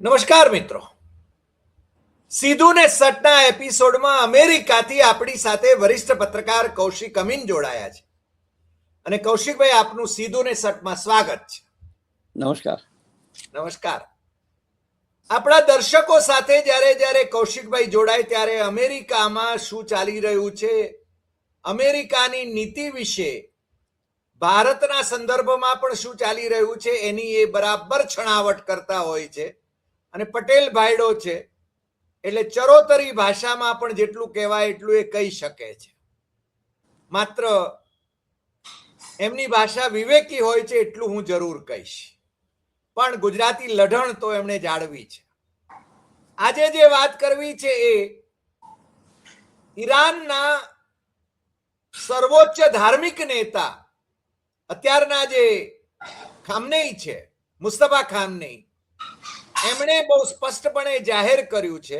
નમસ્કાર મિત્રો, સીધું ને સટના એપિસોડમાં અમેરિકાથી આપણી સાથે વરિષ્ઠ પત્રકાર કૌશિક અમીન જોડાયા છે. અને કૌશિકભાઈ, આપનું સીધું ને સટમાં સ્વાગત છે. નમસ્કાર. નમસ્કાર. આપણા દર્શકો સાથે જ્યારે કૌશિકભાઈ જોડાય ત્યારે અમેરિકામાં શું ચાલી રહ્યું છે, અમેરિકાની નીતિ વિશે, ભારતના સંદર્ભમાં પણ શું ચાલી રહ્યું છે એની એ બરાબર છણાવટ કરતા હોય છે. અને પટેલ ભાઈડો છે એટલે ચરોતરી ભાષામાં પણ જેટલું કહેવાય એટલું એ કહી શકે છે. માત્ર એમની ભાષા વિવેકી હોય છે એટલું હું જરૂર કહીશ, પણ ગુજરાતી લઢણ તો એમણે જાળવી છે. આજે જે વાત કરવી છે એ ઈરાનના સર્વોચ્ચ ધાર્મિક નેતા અત્યારના જે ખામનેઈ છે, મુસ્તફા ખામનેઈ, એમણે બહુ સ્પષ્ટપણે જાહેર કર્યું છે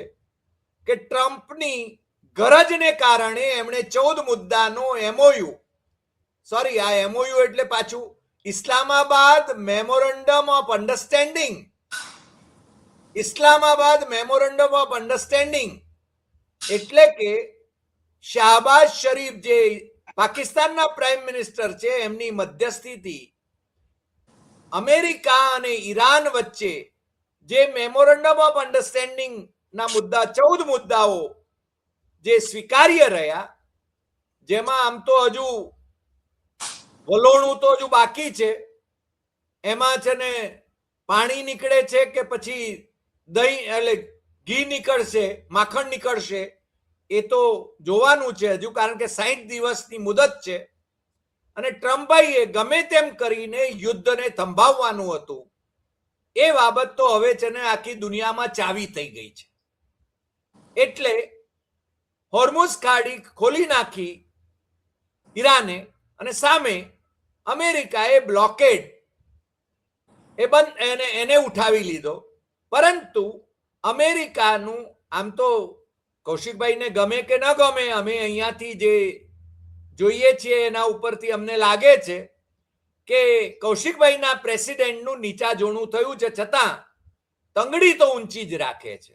કે ટ્રમ્પની ગરજને કારણે એમણે 14 મુદ્દાનો એમઓયુ, આ એમઓયુ એટલે પાછું Islamabad memorandum of understanding, Islamabad memorandum of understanding એટલે કે શાહબાઝ શરીફ જે પાકિસ્તાનના પ્રાઇમ મિનિસ્ટર છે એમની મધ્યસ્થીથી અમેરિકા અને ઈરાન વચ્ચે જે મેમોરેન્ડમ ઓફ અન્ડરસ્ટેન્ડિંગ ના મુદ્દા 14 મુદ્દાઓ જે સ્વીકાર્ય રહ્યા, જેમાં આમ તો હજુ વલોણું તો હજુ બાકી છે. એમાં છે ને પાણી નીકળે છે કે પછી દહીં એટલે ઘી નીકળશે, માખણ નીકળશે, એ તો જોવાનું છે હજુ, કારણ કે 60 દિવસની મુદત છે. અને ટ્રમ્પભાઈએ ગમે તેમ કરીને યુદ્ધને થંભાવવાનું હતું. એ બાબત તો હવે છે ને આખી દુનિયામાં ચાવી થઈ ગઈ છે. એટલે હોર્મુઝ ખાડી ખોલી નાખી ઈરાને, અને સામે અમેરિકાએ બ્લોકેડ એને ઉઠાવી લીધો. પરંતુ અમેરિકાનું આમ તો કૌશિકભાઈને ગમે કે ન ગમે, અમે અહીંયાથી જે જોઈએ છીએ એના ઉપરથી અમને લાગે છે કે કૌશિકભાઈના પ્રેસિડેન્ટનું નીચા જોણું થયું છે, છતાં તંગડી તો ઊંચી જ રાખે છે.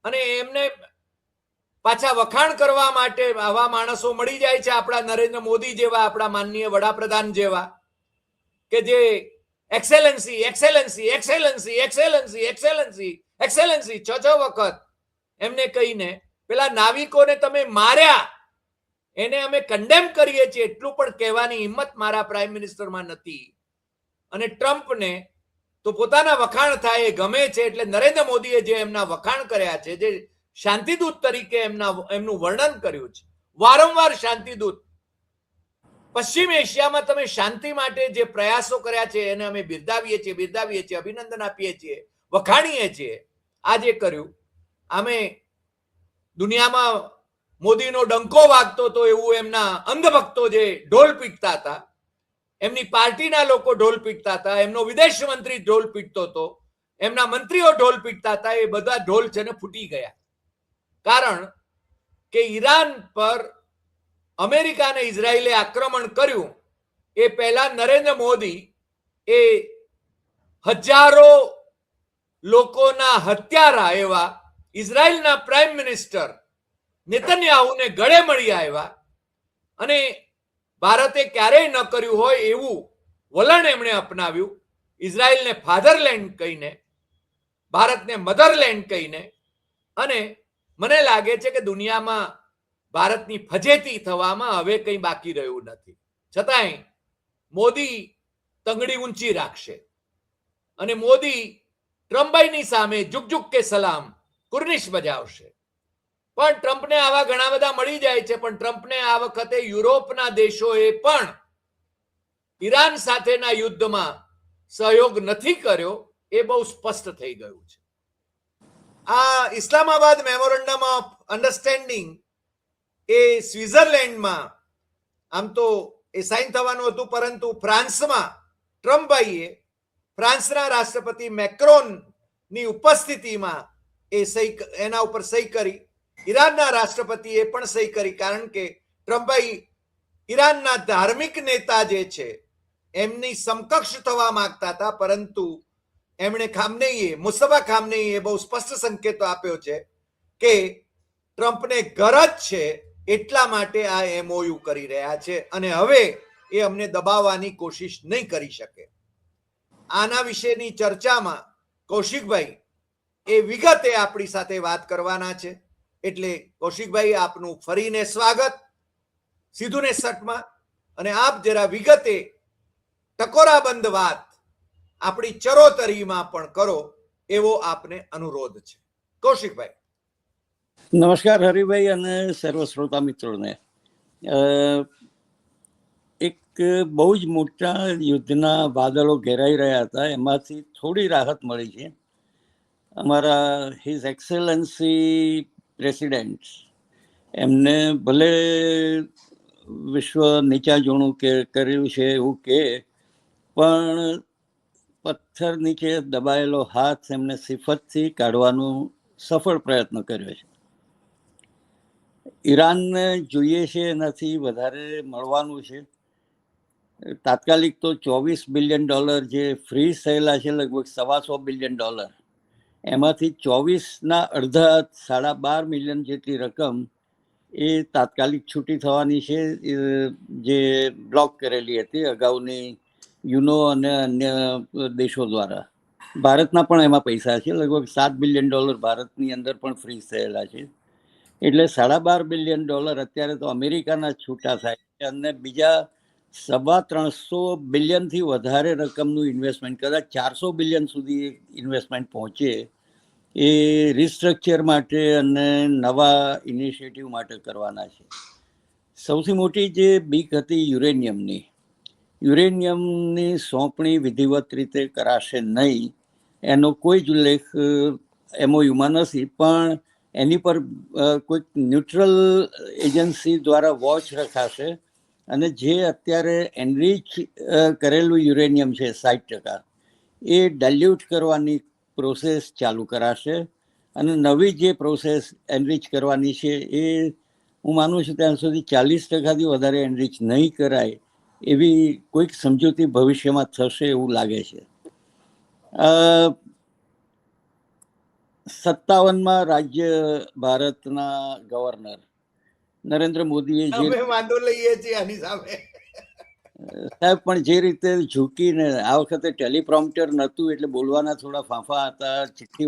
અને એમને પાછા વખાણ કરવા માટે આવા માણસો મળી જાય છે, આપણા નરેન્દ્ર મોદી જેવા, આપણા માનનીય વડાપ્રધાન જેવા, કે જે Excellency Excellency Excellency Excellency Excellency Excellency 6 વખત એમને કહીને પેલા નાવિકોને તમે માર્યા, એને અમે કન્ડેમ કરીએ છીએ, એટલું પણ કહેવાની હિંમત મારા પ્રાઇમ મિનિસ્ટરમાં નથી. અને ટ્રમ્પને તો પોતાના વખાણ થાય એ ગમે છે, એટલે નરેન્દ્ર મોદીએ જે એમના વખાણ કર્યા છે, જે શાંતિદૂત તરીકે એમનું વર્ણન કર્યું છે, વારંવાર શાંતિદૂત, પશ્ચિમ એશિયામાં તમે શાંતિ માટે જે પ્રયાસો કર્યા છે એને અમે બિરદાવીએ છીએ, અભિનંદન આપીએ છીએ, વખાણીએ છીએ. આ જે કર્યું, અમે દુનિયામાં મોદીનો ડંકો વાગતો હતો એવું એમના અંધભક્તો જે ઢોલ પીટતા હતા, એમની પાર્ટીના લોકો ઢોલ પીટતા હતા, એમનો વિદેશ મંત્રી ઢોલ પીટતો હતો, એમના મંત્રીઓ ઢોલ પીટતા હતા, એ બધા ઢોલ છે ને ફૂટી ગયા. કારણ કે ઈરાન પર અમેરિકા અને ઇઝરાયલે આક્રમણ કર્યું એ પહેલા નરેન્દ્ર મોદી એ હજારો લોકોના હત્યારા એવા ઇઝરાયલના પ્રાઇમ મિનિસ્ટર નેતન્યાહુને ગળે મળી આવ્યા, અને ભારતે ક્યારેય ન કર્યું હોય એવું વલણ એમણે અપનાવ્યું. ઇઝરાયલને ફાધરલેન્ડ કહીને, ભારતને મધરલેન્ડ કહીને. અને મને લાગે છે કે દુનિયામાં ભારતની ફજેતી થવામાં હવે કંઈ બાકી રહ્યું નથી. છતાંય મોદી તંગડી ઊંચી રાખશે, અને મોદી ટ્રમ્પભાઈની સામે ઝુક કે સલામ કુર્નિશ બજાવશે. પણ ટ્રમ્પને આવા ઘણા બધા મળી જાય છે, પણ ટ્રમ્પને આ વખતે યુરોપના દેશોએ પણ ઈરાન સાથેના યુદ્ધમાં સહયોગ નથી કર્યો, એ બહુ સ્પષ્ટ થઈ ગયું છે. આ ઇસ્લામાબાદ મેમોરેન્ડમ ઓફ અન્ડરસ્ટેન્ડિંગ એ સ્વિટ્ઝરલેન્ડમાં આમ તો એ સાઇન થવાનું હતું, પરંતુ ફ્રાન્સમાં ટ્રમ્પભાઈએ ફ્રાન્સના રાષ્ટ્રપતિ મેક્રોનની ઉપસ્થિતિમાં એના ઉપર સહી કરી. ઈરાનના રાષ્ટ્રપતિએ પણ સહી કરી, કારણ કે ટ્રમ્પભાઈ ઈરાનના ધાર્મિક નેતા જે છે એમની સમકક્ષ થવા માંગતા હતા, પરંતુ એમણે ખામનેઈએ મુસ્તફા ખામનેઈએ બહુ સ્પષ્ટ સંકેતો આપ્યો છે કે ટ્રમ્પને ગરજ છે એટલા માટે આ એમઓયુ કરી રહ્યા છે અને હવે એ અમને દબાવવાની કોશિશ નહીં કરી શકે. આના વિશેની ચર્ચામાં કૌશિકભાઈ એ વિગતે આપણી સાથે વાત કરવાના છે. એટલે કૌશિકભાઈ, આપનું ફરીને સ્વાગત સીધું ને સટમાં. અને આપ જરા વિગતે ટકોરાબંધ વાત આપણી ચરોતરીમાં પણ કરો એવો આપને અનુરોધ છે. કૌશિકભાઈ. નમસ્કાર હરિભાઈ અને સર્વ શ્રોતા મિત્રોને. એક બહુ જ મોટા યુદ્ધના વાદળો ઘેરાઈ રહ્યા હતા, એમાંથી થોડી રાહત મળી છે. અમારા હિઝ એક્સેલન્સી પ્રેસિડેન્ટ એમને ભલે વિશ્વ નીચા જોણું કર્યું છે એવું કે, પણ પથ્થર નીચે દબાયેલો હાથ એમને સિફતથી કાઢવાનો સફળ પ્રયત્ન કર્યો છે. ઈરાનને જોઈએ છે એનાથી વધારે મળવાનું છે. તાત્કાલિક તો $24 બિલિયન જે ફ્રીઝ થયેલા છે, લગભગ $125 બિલિયન, એમાંથી 24ના અડધા $12.5 મિલિયન જેટલી રકમ એ તાત્કાલિક છૂટી થવાની છે, જે બ્લોક કરેલી હતી અગાઉની યુનો અને અન્ય દેશો દ્વારા. ભારતના પણ એમાં પૈસા છે, લગભગ $7 બિલિયન ભારતની અંદર પણ ફ્રીઝ થયેલા છે. એટલે $12.5 બિલિયન અત્યારે તો અમેરિકાના છૂટા થાય છે અને બીજા $350 બિલિયનથી વધારે રકમનું ઇન્વેસ્ટમેન્ટ, કદાચ $400 બિલિયન સુધી ઇન્વેસ્ટમેન્ટ પહોંચે, એ રિસ્ટ્રક્ચર માટે અને નવા ઇનિશિયેટિવ માટે કરવાના છે. સૌથી મોટી જે બીક હતી યુરેનિયમની સોંપણી વિધિવત રીતે કરાશે નહીં, એનો કોઈ જ ઉલ્લેખ એમઓયુમાં નથી. પણ એની પર કોઈક ન્યુટ્રલ એજન્સી દ્વારા વોચ રખાશે અને જે અત્યારે એનરીચ કરેલું યુરેનિયમ છે 60%, એ ડાયલ્યુટ કરવાની પ્રોસેસ ચાલુ કરાશે અને નવી જે પ્રોસેસ એનરીચ કરવાની છે એ હું માનું છું ત્યાં સુધી 40%થી વધારે એનરીચ નહીં કરાય એવી કોઈક સમજૂતી ભવિષ્યમાં થશે એવું લાગે છે. 57માં રાજ્ય ભારતના ગવર્નર નરેન્દ્ર મોદીએ વાંધો લઈએ છીએ આની સામે સાહેબ, પણ જે રીતે ઝૂકીને, આ વખતે ટેલિપ્રોમ્પ્ટર નહોતું એટલે બોલવાના થોડા ફાંફા હતા, ચિઠ્ઠી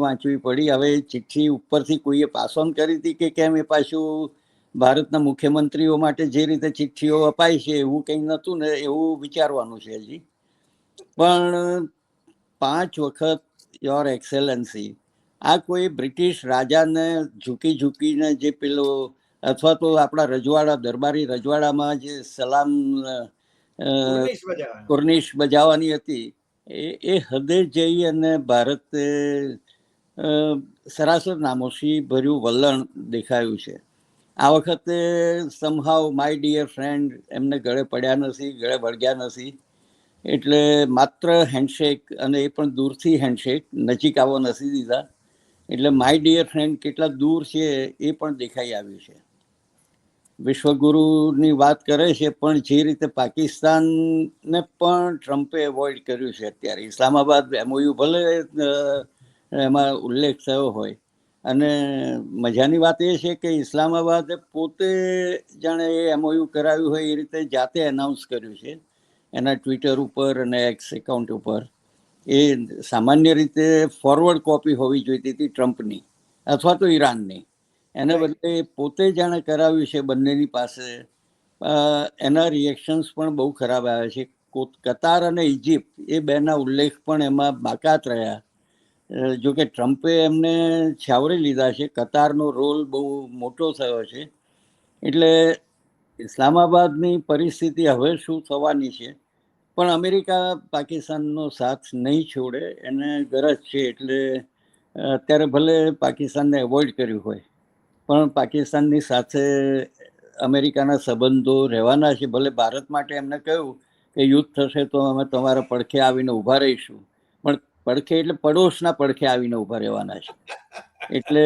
વાંચવી પડી. હવે ચિઠ્ઠી ઉપરથી કોઈએ પાસ ઓન કરી હતી કે કેમ, એ પાછું ભારતના મુખ્યમંત્રીઓ માટે જે રીતે ચિઠ્ઠીઓ અપાય છે એવું કંઈ નહોતું ને, એવું વિચારવાનું છે હજી. પણ 5 વખત યોર એક્સેલન્સી, આ કોઈ બ્રિટિશ રાજાને ઝૂકીને જે પેલો, અથવા તો આપણા રજવાડા, દરબારી રજવાડામાં જે સલામ કોર્નિશ બજાવવાની હતી, એ હદે જઈ અને ભારતે સરાસર નામોશી ભર્યું વલણ દેખાયું છે. આ વખતે સમહાવ માય ડિયર ફ્રેન્ડ એમને ગળે પડ્યા નથી, ગળે વળગ્યા નથી. એટલે માત્ર હેન્ડશેક, અને એ પણ દૂરથી હેન્ડશેક, નજીક આવવા નથી દીધા. એટલે માય ડિયર ફ્રેન્ડ કેટલા દૂર છે એ પણ દેખાઈ આવ્યું છે. વિશ્વગુરુની વાત કરે છે, પણ જે રીતે પાકિસ્તાનને પણ ટ્રમ્પે એવોઇડ કર્યું છે અત્યારે. ઇસ્લામાબાદ એમઓયુ ભલે એમાં ઉલ્લેખ થયો હોય, અને મજાની વાત એ છે કે ઇસ્લામાબાદે પોતે જાણે એ એમઓયુ કરાવ્યું હોય એ રીતે જાતે એનાઉન્સ કર્યું છે એના ટ્વિટર ઉપર અને એક્સ એકાઉન્ટ ઉપર. એ સામાન્ય રીતે ફોરવર્ડ કોપી હોવી જોઈતી હતી ટ્રમ્પની અથવા તો ઈરાનની, એને બદલે પોતે જાણે કરાવ્યું છે બંનેની પાસે. એના રિએક્શન્સ પણ બહુ ખરાબ આવ્યા છે. કતાર અને ઇજિપ્ત એ બેના ઉલ્લેખ પણ એમાં બાકાત રહ્યા. જોકે ટ્રમ્પે એમને છાવરી લીધા છે. કતારનો રોલ બહુ મોટો થયો છે. એટલે ઇસ્લામાબાદની પરિસ્થિતિ હવે શું થવાની છે, પણ અમેરિકા પાકિસ્તાનનો સાથ નહીં છોડે, એને ગરજ છે. એટલે અત્યારે ભલે પાકિસ્તાનને એવોઇડ કર્યું હોય, પણ પાકિસ્તાનની સાથે અમેરિકાના સંબંધો રહેવાના છે. ભલે ભારત માટે એમને કહ્યું કે યુદ્ધ થશે તો અમે તમારા પડખે આવીને ઊભા રહીશું, પણ પડખે એટલે પડોશના પડખે આવીને ઊભા રહેવાના છે. એટલે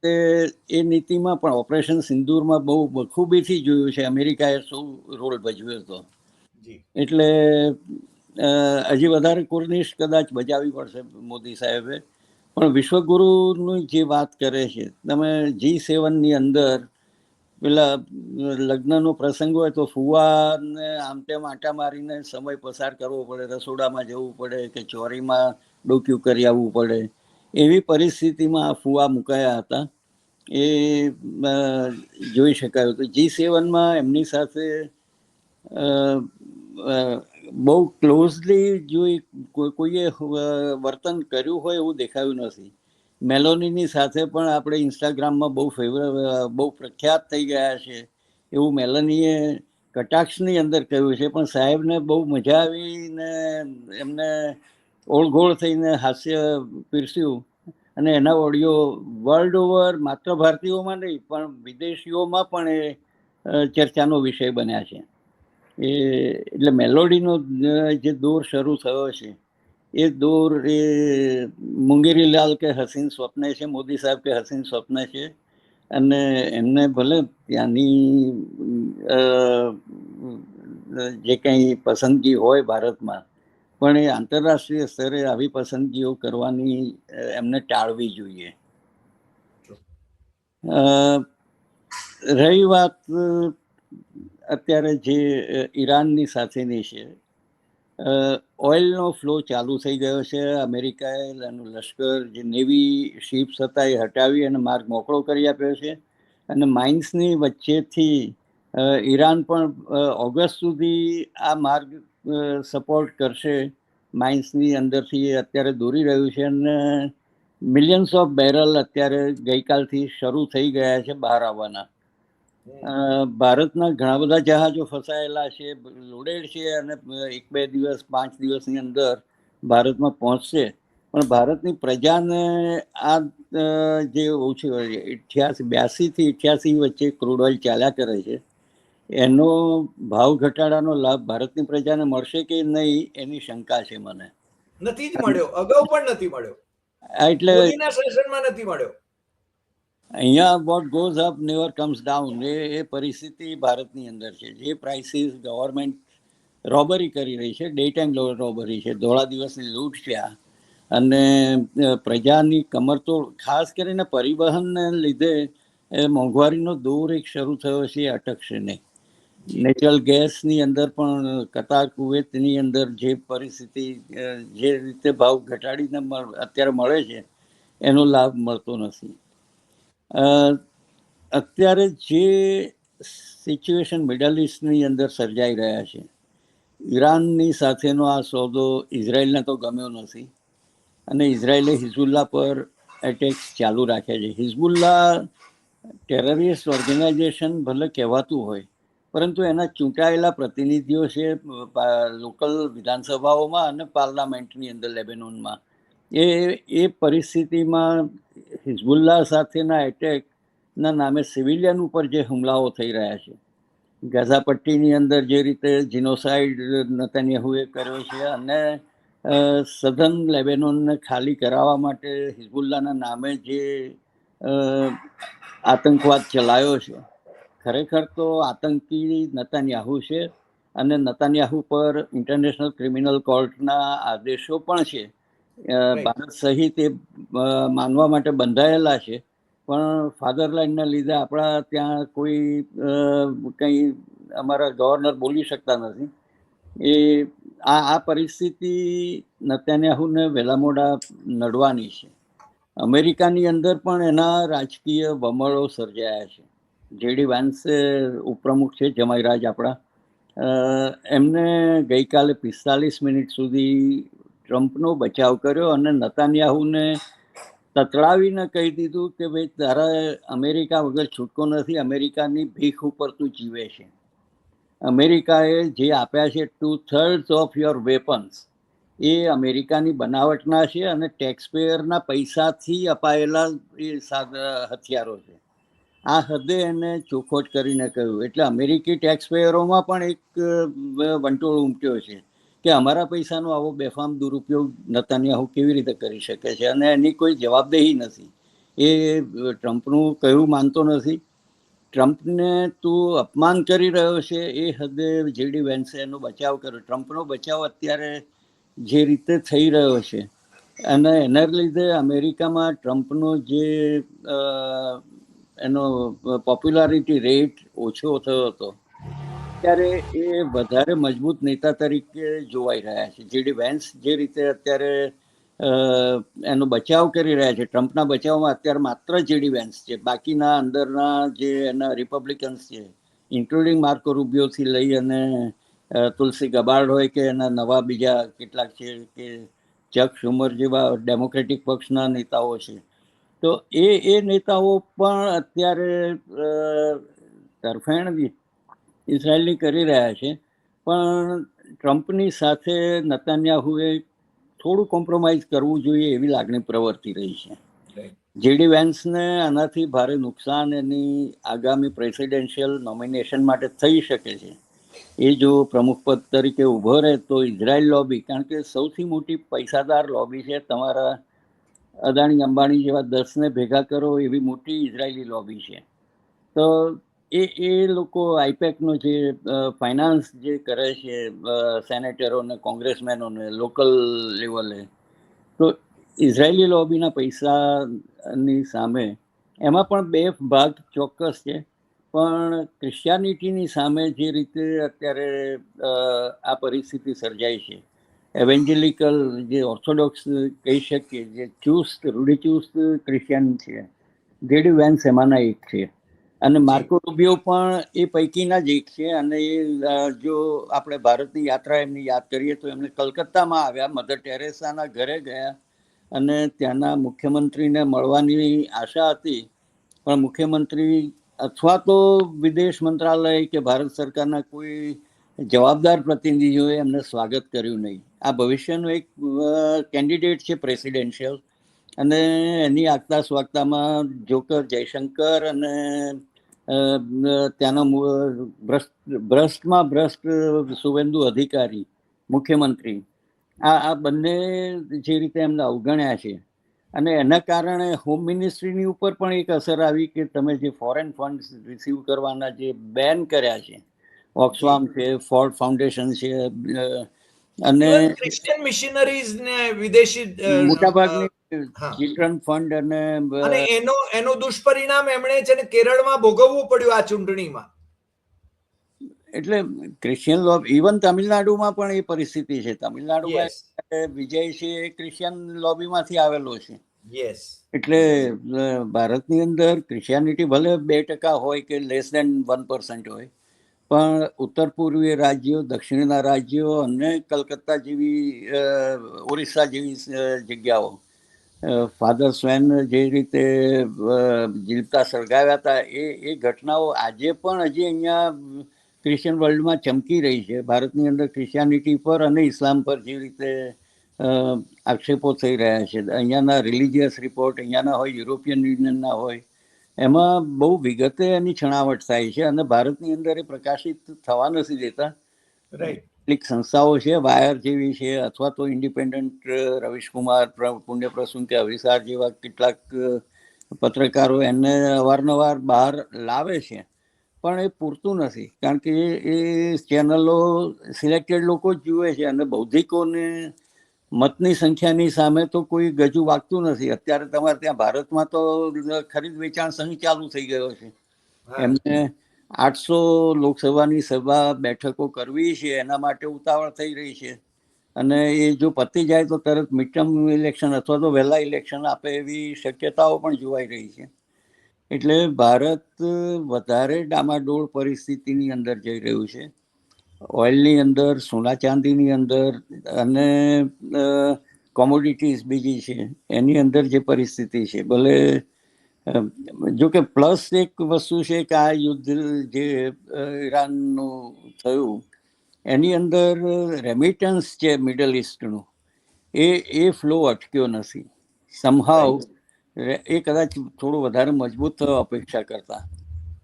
એ નીતિમાં પણ ઓપરેશન સિંદૂરમાં બહુ બખૂબીથી જોયું છે અમેરિકાએ શું રોલ ભજવ્યો હતો. એટલે હજી વધારે કુર્નિશ કદાચ બજાવવી પડશે મોદી સાહેબે. પણ વિશ્વગુરુની જે વાત કરે છે, તમે G7ની અંદર પેલા લગ્નનો પ્રસંગ હોય તો ફુવાને આમ તેમ આંટા મારીને સમય પસાર કરવો પડે, રસોડામાં જવું પડે કે ચોરીમાં ડોક્યું કરી આવવું પડે, એવી પરિસ્થિતિમાં આ ફુવા મુકાયા હતા. એ જોઈ શકાયું હતું. G7માં એમની સાથે બહુ ક્લોઝલી જોઈ કોઈએ વર્તન કર્યું હોય એવું દેખાયું નથી. મેલોનીની સાથે પણ આપણે ઇન્સ્ટાગ્રામમાં બહુ પ્રખ્યાત થઈ ગયા છે એવું મેલોનીએ કટાક્ષની અંદર કહ્યું છે. પણ સાહેબને બહુ મજા આવી ને એમને ઓળઘોળ થઈને હાસ્ય પીરસ્યું અને એના ઓડિયો વર્લ્ડ ઓવર માત્ર ભારતીયોમાં નહીં પણ વિદેશીઓમાં પણ એ ચર્ચાનો વિષય બન્યા છે. એટલે મેલોડીનો જે દોર શરૂ થયો છે એ દોર એ મુંગેરીલાલ કે હસીન સ્વપ્ન છે, મોદી સાહેબ કે હસીન સ્વપ્ન છે. અને એમને ભલે ત્યાંની જે કંઈ પસંદગી હોય ભારતમાં, પણ એ આંતરરાષ્ટ્રીય સ્તરે આવી પસંદગીઓ કરવાની એમને ટાળવી જોઈએ. રહી વાત અત્યારે જે ઈરાનની સાથેની છે, ઓઇલનો ફ્લો ચાલુ થઈ ગયો છે. અમેરિકાએ એનું લશ્કર જે નેવી શિપ્સ હતા એ હટાવી અને માર્ગ મોકળો કરી આપ્યો છે. અને માઇન્સની વચ્ચેથી ઈરાન પણ ઓગસ્ટ સુધી આ માર્ગ સપોર્ટ કરશે. માઇન્સની અંદરથી અત્યારે દોરી રહ્યું છે અને મિલિયન્સ ઓફ બેરલ અત્યારે ગઈકાલથી શરૂ થઈ ગયા છે બહાર આવવાના. ભારતના ઘણા બધા જહાજો ફસાયેલા છે, લોડેડ છે અને 1-2 દિવસ 5 દિવસની અંદર ભારતમાં પહોંચશે. પણ ભારતની પ્રજાને આ જે ઓછી 82 થી 88 વચ્ચે ક્રૂડ ઓઇલ ચાલ્યા કરે છે, એનો ભાવ ઘટાડાનો લાભ ભારતની પ્રજાને મળશે કે નહીં એની શંકા છે મને. નથી જ મળ્યો, અગાઉ પણ નથી મળ્યો, એટલે મોદીના શાસનમાં નથી મળ્યો. અહીંયા what goes up never comes down એ પરિસ્થિતિ ભારતની અંદર છે. જે પ્રાઇસીસ ગવર્મેન્ટ રોબરી કરી રહી છે, ડે ટાઈમ રોબરી છે, ધોળા દિવસની લૂંટ છે આ, અને પ્રજાની કમરતોડ, ખાસ કરીને પરિવહનને લીધે મોંઘવારીનો દોર એક શરૂ થયો છે, એ અટકશે નહીં. નેચરલ ગેસની અંદર પણ કતાર કુવેતની અંદર જે પરિસ્થિતિ, જે રીતે ભાવ ઘટાડીને અત્યારે મળે છે એનો લાભ મળતો નથી. અત્યારે જે સિચ્યુએશન મિડલ ઇસ્ટની અંદર સર્જાઈ રહ્યા છે, ઈરાનની સાથેનો આ સોદો ઇઝરાયલને તો ગમ્યો નથી અને ઇઝરાયલે હિઝબુલ્લા પર એટેક્સ ચાલુ રાખ્યા છે. હિઝબુલ્લા ટેરરિસ્ટ ઓર્ગેનાઇઝેશન ભલે કહેવાતું હોય, પરંતુ એના ચૂંટાયેલા પ્રતિનિધિઓ છે લોકલ વિધાનસભાઓમાં અને પાર્લામેન્ટની અંદર લેબેનોનમાં. એ પરિસ્થિતિમાં હિઝબુલ્લા સાથેના એટેકના નામે સિવિલિયન ઉપર જે હુમલાઓ થઈ રહ્યા છે, ગાઝા પટ્ટીની અંદર જે રીતે જીનોસાઇડ નેતન્યાહુએ કર્યો છે અને સધન લેબેનોનને ખાલી કરાવવા માટે હિઝબુલ્લાના નામે જે આતંકવાદ ચલાયો છે, ખરેખર તો આતંકી નેતન્યાહુ છે. અને નેતન્યાહુ પર ઇન્ટરનેશનલ ક્રિમિનલ કોર્ટના આદેશો પણ છે, ભારત સહિત એ માનવા માટે બંધાયેલા છે. પણ ફાધરલેન્ડના લીધે આપણા ત્યાં કોઈ કંઈ અમારા ગવર્નર બોલી શકતા નથી. આ પરિસ્થિતિ નેતન્યાહુને વહેલા મોડા નડવાની છે. અમેરિકાની અંદર પણ એના રાજકીય વમળો સર્જાયા છે. જેડી વાન્સે ઉપપ્રમુખ છે જમાઈરાજ આપણા, એમને ગઈકાલે 45 મિનિટ સુધી ટ્રમ્પનો બચાવ કર્યો અને નેતન્યાહુને તતડાવીને કહી દીધું કે ભાઈ તારા અમેરિકા વગર છૂટકો નથી, અમેરિકાની ભીખ ઉપર તું જીવે છે. અમેરિકાએ જે આપ્યા છે 2/3 ઓફ યોર વેપન્સ એ અમેરિકાની બનાવટના છે અને ટેક્સપેયરના પૈસાથી અપાયેલા એ હથિયારો છે. આ હદે એને ચોખવટ કરીને કહ્યું. એટલે અમેરિકી ટેક્સપેયરોમાં પણ એક વંટોળ ઉમટ્યો છે કે અમારા પૈસાનો આવો બેફામ દુરુપયોગ નેતન્યાહુ કેવી રીતે કરી શકે છે, અને એની કોઈ જવાબદેહી નથી. એ ટ્રમ્પનું કહ્યું માનતો નથી ટ્રમ્પને તું અપમાન કરી રહ્યો છે એ હદે જેડી વેન્સે એનો બચાવ કર્યો. ટ્રમ્પનો બચાવ અત્યારે જે રીતે થઈ રહ્યો છે અને એના લીધે અમેરિકામાં ટ્રમ્પનો જે એનો પોપ્યુલારિટી રેટ ઓછો થયો હતો, અત્યારે એ વધારે મજબૂત નેતા તરીકે જોવાઈ રહ્યા છે. જેડી વેન્સ જે રીતે અત્યારે એનો બચાવ કરી રહ્યા છે, ટ્રમ્પના બચાવમાં અત્યારે માત્ર જેડી વેન્સ છે. બાકીના અંદરના જે એના રિપબ્લિકન્સ છે, ઇન્ક્લુડિંગ માર્કો રૂબિયોથી લઈ અને તુલસી ગબાર્ડ હોય કે એના નવા બીજા કેટલાક છે કે ચક શુમર જેવા ડેમોક્રેટિક પક્ષના નેતાઓ છે, તો એ નેતાઓ પણ અત્યારે તરફેણ ઇઝરાયલની કરી રહ્યા છે. પણ ટ્રમ્પની સાથે નેતાન્યાહુએ થોડું કોમ્પ્રોમાઇઝ કરવું જોઈએ એવી લાગણી પ્રવર્તી રહી છે. જેડી વેન્સને આનાથી ભારે નુકસાન એની આગામી પ્રેસિડેન્શિયલ નોમિનેશન માટે થઈ શકે છે. એ જો પ્રમુખ પદ તરીકે ઊભો રહે તો ઇઝરાયલ લોબી, કારણ કે સૌથી મોટી પૈસાદાર લોબી છે, તમારા અદાણી અંબાણી જેવા 10 ને ભેગા કરો એવી મોટી ઇઝરાયલી લોબી છે. તો એ લોકો આઈપેકનો જે ફાઇનાન્સ જે કરે છે સેનેટરોને કોંગ્રેસમેનોને લોકલ લેવલે, તો ઇઝરાયલી લોબીના પૈસાની સામે એમાં પણ બે ભાગ ચોક્કસ છે. પણ ક્રિશ્ચિયાનિટીની સામે જે રીતે અત્યારે આ પરિસ્થિતિ સર્જાઈ છે, એવેન્જેલિકલ જે ઓર્થોડોક્સ કહી શકીએ, જે ચુસ્ત રૂઢિચુસ્ત ક્રિશ્ચિયન છે, જેડી વેન્સ એમાંના એક છે. અને માર્કો રૂબિયો પણ એ પૈકીના જ એક છે. અને એ જો આપણે ભારતની યાત્રા એમની યાદ કરીએ તો એમને કલકત્તામાં આવ્યા, મધર ટેરેસાના ઘરે ગયા અને ત્યાંના મુખ્યમંત્રીને મળવાની આશા હતી, પણ મુખ્યમંત્રી અથવા તો વિદેશ મંત્રાલય કે ભારત સરકારના કોઈ જવાબદાર પ્રતિનિધિઓએ એમને સ્વાગત કર્યું નહીં. આ ભવિષ્યનું એક કેન્ડિડેટ છે પ્રેસિડેન્શિયલ, અને એની આગતા સ્વાગતામાં જોકર જયશંકર અને ત્યાંનો ભ્રષ્ટમાં ભ્રષ્ટ શુવેન્દુ અધિકારી મુખ્યમંત્રી, આ બંને જે રીતે એમને અવગણ્યા છે, અને એના કારણે હોમ મિનિસ્ટ્રીની ઉપર પણ એક અસર આવી કે તમે જે ફોરેન ફંડ રિસીવ કરવાના જે બેન કર્યા છે, ઓક્સફામ છે, ફોર્ડ ફાઉન્ડેશન છે, અને ક્રિશ્ચિયન મિશનરીઝ ને વિદેશી મોટાભાગની ચિલ્ડ્રન ફંડ અને એનો દુષ્પરિણામ એમણે છે ને કેરળમાં ભોગવવું પડ્યું આ ચૂંટણીમાં. એટલે ક્રિશ્ચિયન લોબી, ઇવન તમિલનાડુમાં પણ એ પરિસ્થિતિ છે. તમિલનાડુમાં વિજય છે એ ક્રિશ્ચિયન લોબીમાંથી આવેલો છે. એટલે ભારતની અંદર ક્રિશ્ચિયાનિટી ભલે 2% હોય કે લેસ દેન 1% હોય, પણ ઉત્તર પૂર્વીય રાજ્યો, દક્ષિણના રાજ્યો અને કલકત્તા જેવી, ઓરિસ્સા જેવી જગ્યાઓ, ફાધર સ્વેન જે રીતે જીવતા સળગાવ્યા હતા, એ ઘટનાઓ આજે પણ હજી અહીંયા ક્રિશ્ચિયન વર્લ્ડમાં ચમકી રહી છે. ભારતની અંદર ક્રિશ્ચિયાનિટી પર અને ઇસ્લામ પર જે રીતે આક્ષેપો થઈ રહ્યા છે, અહીંયાના રિલિજિયસ રિપોર્ટ અહીંયાના હોય, યુરોપિયન યુનિયનના હોય, એમાં બહુ વિગતે એની છણાવટ થાય છે અને ભારતની અંદર એ પ્રકાશિત થવા નથી દેતા. કેટલીક સંસ્થાઓ છે, વાયર જેવી છે, અથવા તો ઇન્ડિપેન્ડન્ટ રવિશકુમાર પુણ્યપ્રસૂન કે અવિસાર જેવા કેટલાક પત્રકારો એને અવારનવાર બહાર લાવે છે, પણ એ પૂરતું નથી. કારણ કે એ ચેનલો સિલેક્ટેડ લોકો જ જુએ છે અને બૌદ્ધિકોને મતની સંખ્યાની સામે તો કોઈ ગજુ વાગતું નથી. અત્યારે તમારે ત્યાં ભારતમાં તો ખરીદ વેચાણ સંઘ ચાલુ થઈ ગયો છે. એમને 800 લોકસભાની સભા બેઠકો કરવી છે, એના માટે ઉતાવળ થઈ રહી છે. અને એ જો પતી જાય તો તરત મિડ ટર્મ ઇલેક્શન અથવા તો વહેલા ઇલેક્શન આપે એવી શક્યતાઓ પણ જોવાઈ રહી છે. એટલે ભારત વધારે ડામાડોળ પરિસ્થિતિની અંદર જઈ રહ્યું છે. ઓઇલની અંદર, સોના ચાંદીની અંદર અને કોમોડિટીઝ બીજી છે એની અંદર જે પરિસ્થિતિ છે, ભલે જો કે પ્લસ એક વસ્તુ છે કે આ યુદ્ધ જે ઈરાનનું થયું એની અંદર રેમિટન્સ છે મિડલ ઇસ્ટનું, એ ફ્લો અટક્યો નથી. સમહાવ એ કદાચ થોડો વધારે મજબૂત થયો અપેક્ષા કરતા.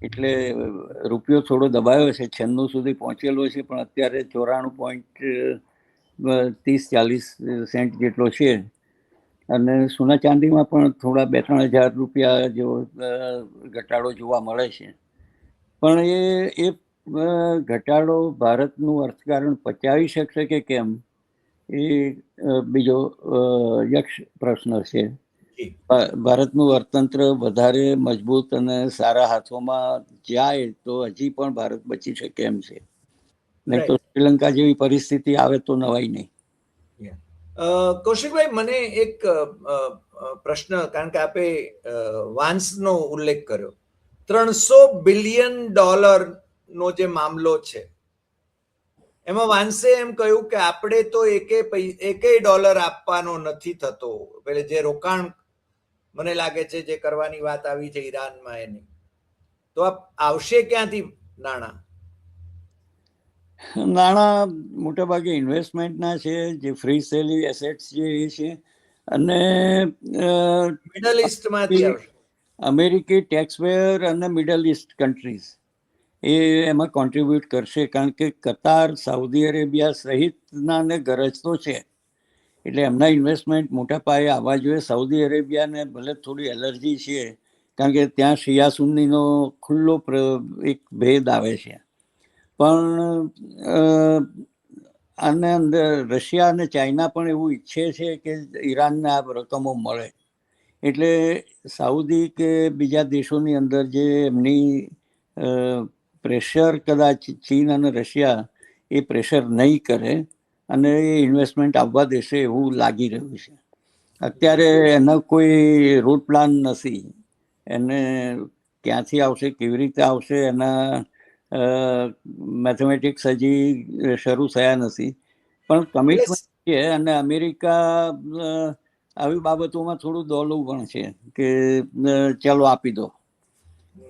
એટલે રૂપિયો થોડો દબાયો છે, 96 સુધી પહોંચેલો છે, પણ અત્યારે 94.30-40 જેટલો છે. અને સોના ચાંદીમાં પણ થોડા 2-3 હજાર રૂપિયા જેવો ઘટાડો જોવા મળે છે. પણ એ ઘટાડો ભારતનું અર્થકારણ પચાવી શકશે કે કેમ એ બીજો યક્ષ પ્રશ્ન છે. ભારતનું અર્થતંત્ર વધારે મજબૂત અને સારા હાથોમાં જાય તો હજી પણ ભારત બચી શકે એમ છે, નહીં તો શ્રીલંકા જેવી પરિસ્થિતિ આવે તો નવાઈ નહીં. કૌશિકભાઈ, મને એક પ્રશ્ન, કારણ કે આપે વાન્સનો ઉલ્લેખ કર્યો, $300 બિલિયન નો જે મામલો છે એમાં વાન્સે એમ કહ્યું કે આપણે તો એકેય ડોલર આપવાનો નથી થતો, એટલે જે રોકાણ મને લાગે છે જે કરવાની વાત આવી છે ઈરાનમાં એની, તો આવશે ક્યાંથી નાણાં? નાણાં મોટાભાગે ઇન્વેસ્ટમેન્ટના છે, જે ફ્રી સેલી એસેટ્સ જે એ છે, અને મિડલ ઈસ્ટમાંથી આવશે. અમેરિકી ટેક્સપેયર અને મિડલ ઈસ્ટ કન્ટ્રીઝ એ એમાં કોન્ટ્રીબ્યુટ કરશે, કારણ કે કતાર, સાઉદી અરેબિયા સહિતના ને ગરજ તો છે, એટલે એમના ઇન્વેસ્ટમેન્ટ મોટા પાયે આવવા જોઈએ. સાઉદી અરેબિયાને ભલે થોડી એલર્જી છે, કારણ કે ત્યાં શિયા સુન્નીનો ખુલ્લો એક ભેદ આવે છે, પણ આને અંદર રશિયા અને ચાઇના પણ એવું ઈચ્છે છે કે ઈરાનને આ રકમો મળે, એટલે સાઉદી કે બીજા દેશોની અંદર જે એમની પ્રેશર કદાચ ચીન અને રશિયા એ પ્રેશર નહીં કરે અને એ ઇન્વેસ્ટમેન્ટ આવવા દેશે એવું લાગી રહ્યું છે. અત્યારે એનો કોઈ રૂટ પ્લાન નથી, એને ક્યાંથી આવશે, કેવી રીતે આવશે, એના મેથેમેટિક્સ હજી શરૂ થયા નથી, પણ કમિટમેન્ટ છે. અને અમેરિકા આવી બાબતોમાં થોડું દોલું પણ છે કે ચાલો આપી દો,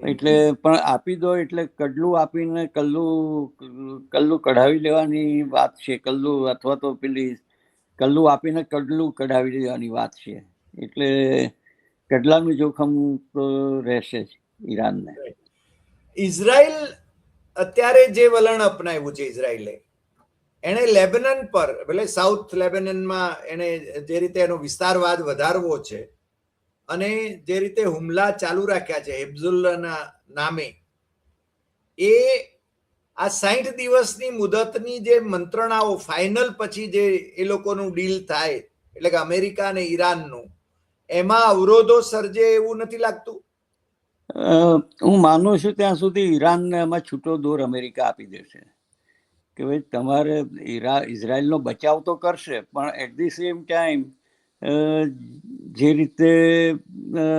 એટલે પણ આપી દો એટલે કડલું આપીને કલ્લું કઢાવી લેવાની વાત છે, કલ્લું અથવા તો પેલી કલ્લું આપીને કડલું કઢાવી લેવાની વાત છે, એટલે કડલાનું જોખમ તો રહેશે જ ઈરાનને. ઇઝરાયલ અત્યારે જે વલણ અપનાવ્યું છે ઇઝરાયલે, એને લેબનન પર, એટલે સાઉથ લેબનનમાં એને જે રીતે એનો વિસ્તારવાદ વધારવો છે અને જે રીતે હુમલા ચાલુ રાખ્યા છે હિઝબુલ્લાહના નામે, એ આ 60 દિવસની મુદતની જે મંત્રણાઓ ફાઇનલ પછી જે એ લોકોનું ડીલ થાય, એટલે કે અમેરિકા અને ઈરાનનું, એમાં અવરોધો સર્જે એવું નથી લાગતું? હું માનું છું ત્યાં સુધી ઈરાનને એમાં છૂટો દોર અમેરિકા આપી દેશે કે ભાઈ તમારે ઇઝરાયલનો બચાવ તો કરશે, પણ એટ ધી સેમ ટાઈમ જે રીતે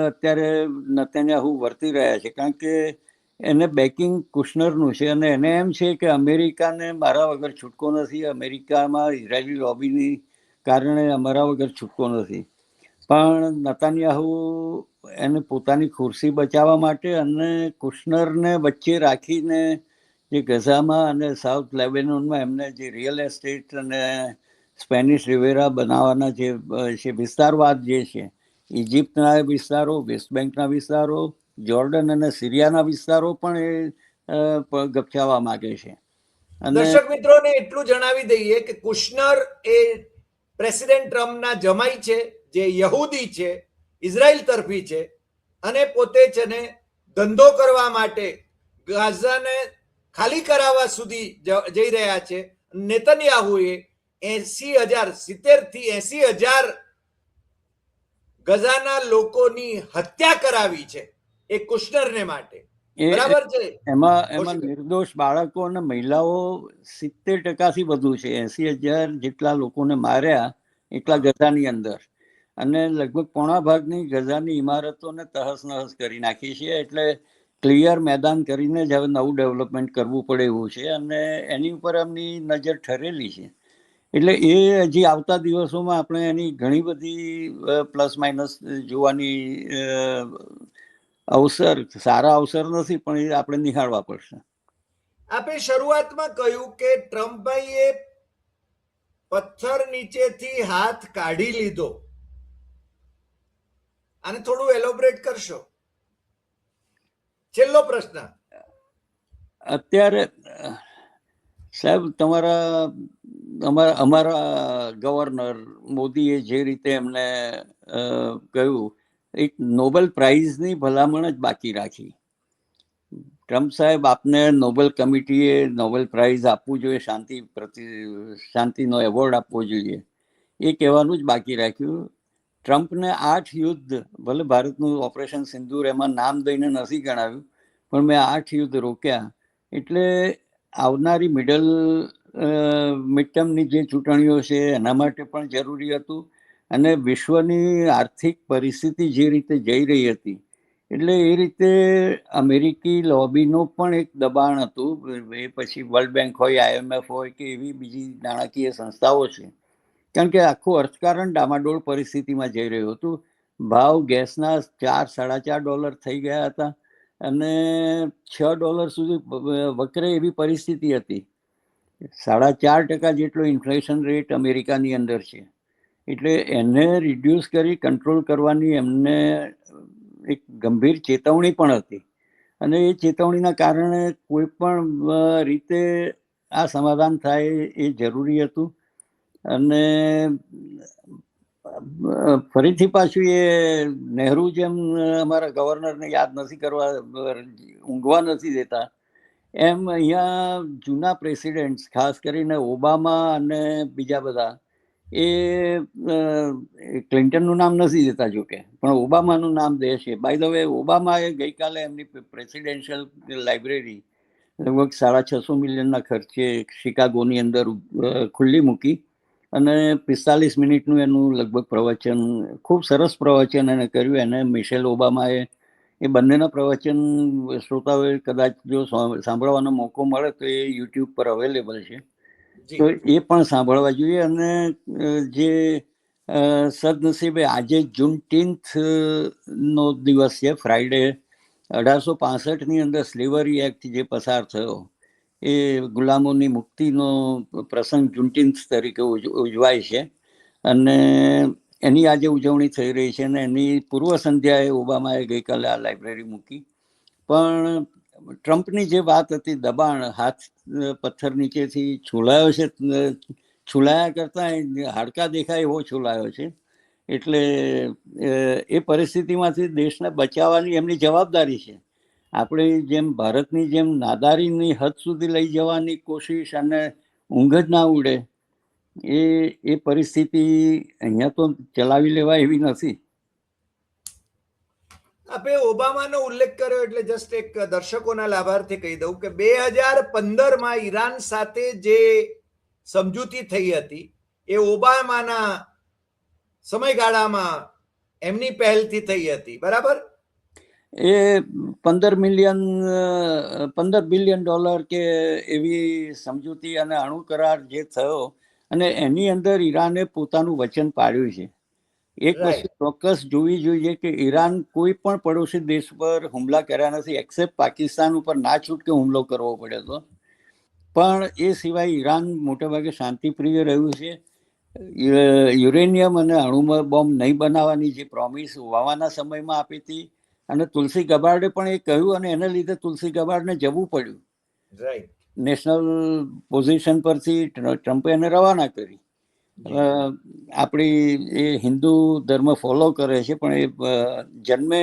અત્યારે નેતન્યાહુ વર્તી રહ્યા છે, કારણ કે એને બેકિંગ કુશનરનું છે અને એને એમ છે કે અમેરિકાને મારા વગર છૂટકો નથી, અમેરિકામાં ઇઝરાયલી લોબીની કારણે અમારા વગર છૂટકો નથી. પણ નેતન્યાહુ એને પોતાની ખુરશી બચાવવા માટે અને કુશનરને વચ્ચે રાખીને જે ગઝામાં અને સાઉથ લેબેનોનમાં એમને જે રિયલ એસ્ટેટ અને સ્પેનિશ રિવેરા બનાવવાના જે છે વિસ્તારવાદ જે છે, ઇજિપ્તના વિસ્તારો, વેસ્ટ બેંકના વિસ્તારો, જોર્ડન અને સિરિયાના વિસ્તારો પણ એ ગપચાવવા માંગે છે. દર્શક મિત્રોને એટલું જણાવી દઈએ કે કુશનર એ પ્રેસિડેન્ટ ટ્રમ્પના જમાઈ છે, જે યહૂદી છે, ઇઝરાયલ તરફી છે, અને પોતે છે ને ધંધો કરવા માટે ગાઝાને ખાલી કરાવવા સુધી જઈ રહ્યા છે. નેતન્યાહુએ 70,000 થી 80,000 ગઝાના લોકોની હત્યા કરાવી છે એ કુશનરને માટે, બરાબર છે? એમાં નિર્દોષ બાળકો અને મહિલાઓ 70% વધુ છે. 80,000 જેટલા લોકોને માર્યા એટલા ગઝાની અંદર, અને લગભગ પોણા ભાગની ગઝાની ઇમારતોને તહસ નહસ કરી નાખી છે. એટલે ક્લિયર મેદાન કરીને જ હવે નવું ડેવલપમેન્ટ કરવું પડે એવું છે, અને એની ઉપર એમની નજર ઠરેલી છે. એટલે એ હજી આવતા દિવસોમાં આપણે એની ઘણી બધી પ્લસ માઇનસ જોવાની સારા અવસર નથી, પણ એ આપણે નિહાળવા પડશે. આપે શરૂઆતમાં કહ્યું કે ટ્રમ્પભાઈએ પથ્થર નીચેથી હાથ કાઢી લીધો, આને થોડું એલોબરેટ કરશો? છેલ્લો પ્રશ્ન. અત્યારે સાહેબ અમારા ગવર્નર મોદીએ જે રીતે એમને કહ્યું, એક નોબેલ પ્રાઇઝની ભલામણ જ બાકી રાખી. ટ્રમ્પ સાહેબ, આપને નોબેલ કમિટીએ નોબેલ પ્રાઇઝ આપવું જોઈએ, શાંતિનો એવોર્ડ આપવો જોઈએ, એ કહેવાનું જ બાકી રાખ્યું. ટ્રમ્પને 8 યુદ્ધ, ભલે ભારતનું ઓપરેશન સિંદૂર એમાં નામ દઈને નથી ગણાવ્યું, પણ મેં 8 યુદ્ધ રોક્યા. એટલે આવનારી મિડ ટર્મની જે ચૂંટણીઓ છે એના માટે પણ જરૂરી હતું. અને વિશ્વની આર્થિક પરિસ્થિતિ જે રીતે જઈ રહી હતી, એટલે એ રીતે અમેરિકી લોબીનું પણ એક દબાણ હતું. એ પછી વર્લ્ડ બેંક હોય, IMF હોય કે એવી બીજી નાણાકીય સંસ્થાઓ છે, કારણ કે આખું અર્થકારણ ડામાડોળ પરિસ્થિતિમાં જઈ રહ્યું હતું. ભાવ ગેસના $4-4.5 થઈ ગયા હતા અને $6 સુધી વકરે એવી પરિસ્થિતિ હતી. 4.5% જેટલો ઇન્ફ્લેશન રેટ અમેરિકાની અંદર છે. એટલે એને રિડ્યુસ કરી કંટ્રોલ કરવાની એમને એક ગંભીર ચેતવણી પણ હતી. અને એ ચેતવણીના કારણે કોઈ પણ રીતે આ સમાધાન થાય એ જરૂરી હતું. અને ફરીથી પાછું એ નહેરુ જેમ અમારા ગવર્નરને યાદ નથી કરવા, ઊંઘવા નથી દેતા, એમ અહીંયા જૂના પ્રેસિડેન્ટ્સ, ખાસ કરીને ઓબામા અને બીજા બધા, એ ક્લિન્ટનનું નામ નથી દેતા જોકે, પણ ઓબામાનું નામ દે છે. બાય ધ વે, ઓબામાએ ગઈકાલે એમની પ્રેસિડેન્શિયલ લાઇબ્રેરી લગભગ $650 મિલિયનના ખર્ચે શિકાગોની અંદર ખુલ્લી મૂકી અને 45 મિનિટનું એનું લગભગ પ્રવચન, ખૂબ સરસ પ્રવચન એને કર્યું. એને મિશેલ ઓબામાએ, એ બંનેના પ્રવચન શ્રોતાઓએ કદાચ જો સાંભળવાનો મોકો મળે તો એ યુટ્યુબ પર અવેલેબલ છે, તો એ પણ સાંભળવા જોઈએ. અને જે સદનસીબે આજે Juneteenth નો દિવસ છે, ફ્રાઈડે, 1865ની અંદર સ્લેવરી એક્ટ જે પસાર થયો, એ ગુલામોની મુક્તિનો પ્રસંગ Juneteenth તરીકે ઉજવાય છે. અને એની આજે ઉજવણી થઈ રહી છે. અને એની પૂર્વ સંધ્યાએ ઓબામાએ ગઈકાલે આ લાઇબ્રેરી મૂકી. પણ ટ્રમ્પની જે વાત હતી, દબાણ, હાથ પથ્થર નીચેથી છોલાયો છે, છોલાયા કરતા હાડકા દેખાય એવો છોલાયો છે. એટલે એ પરિસ્થિતિમાંથી દેશને બચાવવાની એમની જવાબદારી છે. આપણે જેમ ભારતની જેમ નાદારીની હદ સુધી લઈ જવાની કોશિશ અને ઊંઘ જ ના ઉડે, એ પરિસ્થિતિ અહીંયા તો ચલાવી લેવાય એવી નથી. આપે ઓબામાનો ઉલ્લેખ કર્યો એટલે જસ્ટ એક દર્શકોના લાભાર્થે કહી દઉં કે 2015માં ઈરાન સાથે જે સમજૂતી થઈ હતી એ ઓબામાના સમયગાળામાં એમની પહેલથી થઈ હતી, બરાબર? એ $15 બિલિયન કે એવી સમજૂતી અને અણુ કરાર જે થયો, અને એની અંદર ઈરાને પોતાનું વચન પાડ્યું છે. એક વસ્તુ ચોક્કસ જોવી જોઈએ કે ઈરાન કોઈ પણ પડોશી દેશ પર હુમલા કર્યા નથી, એક્સેપ્ટ પાકિસ્તાન ઉપર ના છૂટકે હુમલો કરવો પડ્યો હતો. પણ એ સિવાય ઈરાન મોટેભાગે શાંતિપ્રિય રહ્યું છે. યુરેનિયમ અને અણુ બોમ્બ નહીં બનાવવાની જે પ્રોમિસ ઓબામાના સમયમાં આપી હતી, અને તુલસી ગબાર્ડે પણ એ કહ્યું, અને એને લીધે તુલસી ગબાર્ડને જવું પડ્યું. નેશનલ પોઝિશન પરથી ટ્રમ્પે એને રવાના કરી. આપણી એ હિન્દુ ધર્મ ફોલો કરે છે, પણ એ જન્મે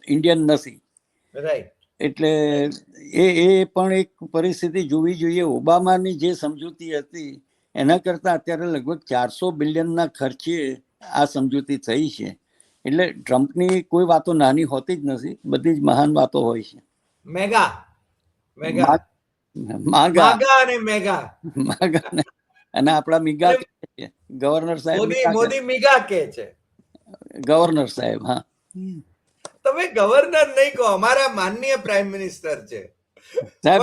ઇન્ડિયન નથી. એટલે એ પણ એક પરિસ્થિતિ જોવી જોઈએ. ઓબામાની જે સમજૂતી હતી એના કરતાં અત્યારે લગભગ $400 બિલિયનના ખર્ચે આ સમજૂતી થઈ છે. એટલે ટ્રમ્પની કોઈ વાતો નાની હોતી જ નથી, બધી જ મહાન વાતો હોય છે. અને આપણા મિગા ગવર્નર સાહેબ, મોદી મિગા કે છે. ગવર્નર સાહેબ, હા, તમે ગવર્નર નહીં કહો, અમારા માનનીય પ્રાઇમ મિનિસ્ટર છે. સાહેબ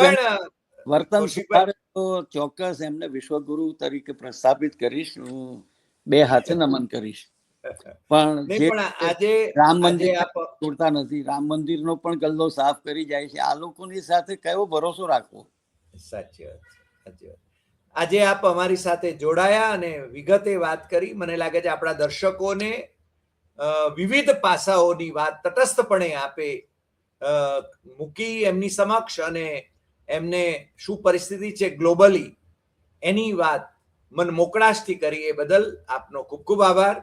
વર્તન સુધારે તો ચોક્કસ એમને વિશ્વગુરુ તરીકે પ્રસ્થાપિત કરીશ, હું 2 હાથે નમન કરીશ. પણ જે રામ મંદિર તોડતા નથી, રામ મંદિરનો પણ ગલ્લો સાફ કરી જાય છે, આ લોકોની સાથે કયો ભરોસો રાખવો? સાચી વાત, સાચી વાત. આજે આપ અમારી સાથે જોડાયા અને વિગતે વાત કરી. મને લાગે છે આપણા દર્શકોને વિવિધ પાસાઓની વાત તટસ્થપણે આપે મૂકી એમની સમક્ષ, અને એમને શું પરિસ્થિતિ છે ગ્લોબલી એની વાત મન મોકળાશથી કરી. એ બદલ આપનો ખૂબ ખૂબ આભાર,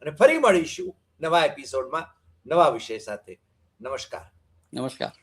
અને ફરી મળીશું નવા એપિસોડમાં નવા વિષય સાથે. નમસ્કાર. નમસ્કાર.